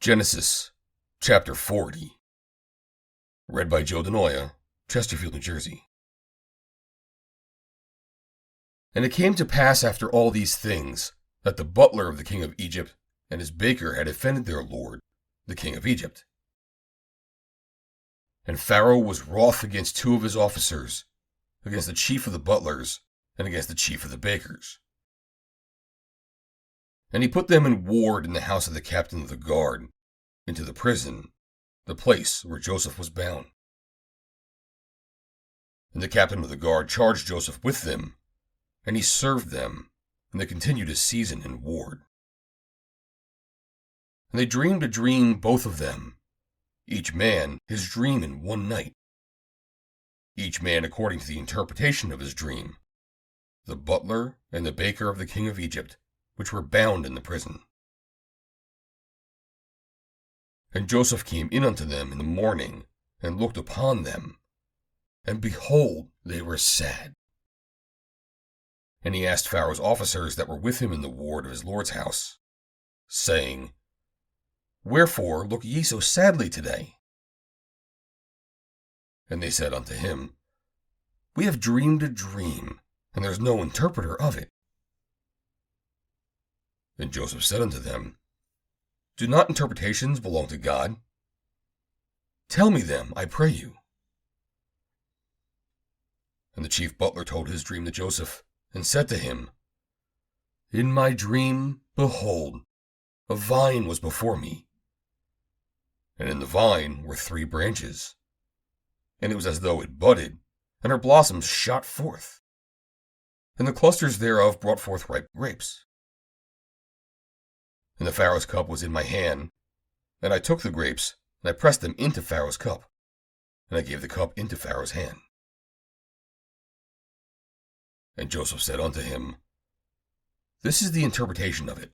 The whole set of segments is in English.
Genesis, chapter 40. Read by Joe DeNoia, Chesterfield, New Jersey. And it came to pass after all these things, that the butler of the king of Egypt and his baker had offended their lord, the king of Egypt. And Pharaoh was wroth against two of his officers, against the chief of the butlers, and against the chief of the bakers. And he put them in ward in the house of the captain of the guard, into the prison, the place where Joseph was bound. And the captain of the guard charged Joseph with them, and he served them, and they continued a season in ward. And they dreamed a dream, both of them, each man his dream in one night, each man according to the interpretation of his dream, the butler and the baker of the king of Egypt, which were bound in the prison. And Joseph came in unto them in the morning, and looked upon them, and behold, they were sad. And he asked Pharaoh's officers that were with him in the ward of his lord's house, saying, Wherefore look ye so sadly today? And they said unto him, We have dreamed a dream, and there is no interpreter of it. And Joseph said unto them, Do not interpretations belong to God? Tell me them, I pray you. And the chief butler told his dream to Joseph, and said to him, In my dream, behold, a vine was before me, and in the vine were 3 branches, and it was as though it budded, and her blossoms shot forth, and the clusters thereof brought forth ripe grapes. And the Pharaoh's cup was in my hand, and I took the grapes, and I pressed them into Pharaoh's cup, and I gave the cup into Pharaoh's hand. And Joseph said unto him, This is the interpretation of it.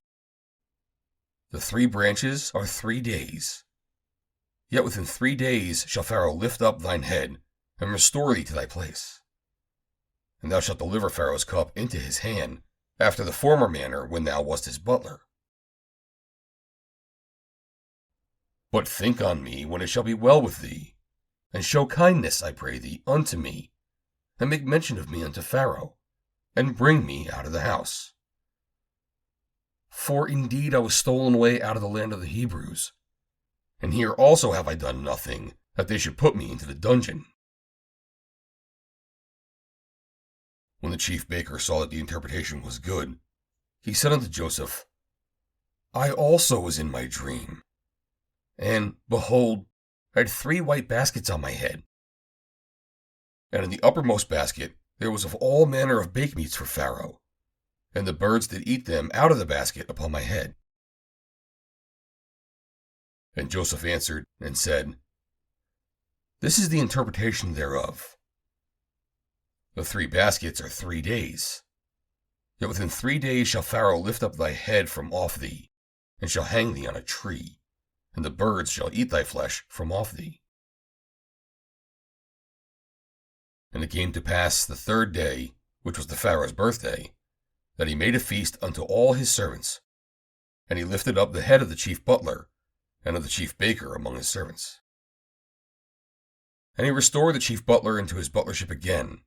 The 3 branches are 3 days. Yet within 3 days shall Pharaoh lift up thine head, and restore thee to thy place. And thou shalt deliver Pharaoh's cup into his hand, after the former manner when thou wast his butler. But think on me when it shall be well with thee, and show kindness, I pray thee, unto me, and make mention of me unto Pharaoh, and bring me out of the house. For indeed I was stolen away out of the land of the Hebrews, and here also have I done nothing, that they should put me into the dungeon. When the chief baker saw that the interpretation was good, he said unto Joseph, I also was in my dream, and, behold, I had 3 white baskets on my head. And in the uppermost basket there was of all manner of bakemeats for Pharaoh, and the birds did eat them out of the basket upon my head. And Joseph answered and said, This is the interpretation thereof. The 3 baskets are 3 days. Yet within 3 days shall Pharaoh lift up thy head from off thee, and shall hang thee on a tree, and the birds shall eat thy flesh from off thee. And it came to pass the 3rd day, which was the Pharaoh's birthday, that he made a feast unto all his servants, and he lifted up the head of the chief butler, and of the chief baker among his servants. And he restored the chief butler into his butlership again,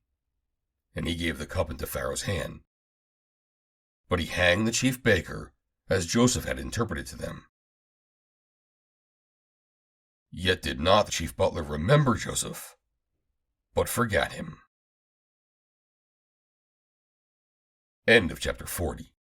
and he gave the cup into Pharaoh's hand. But he hanged the chief baker, as Joseph had interpreted to them. Yet did not the chief butler remember Joseph, but forgot him. End of chapter 40.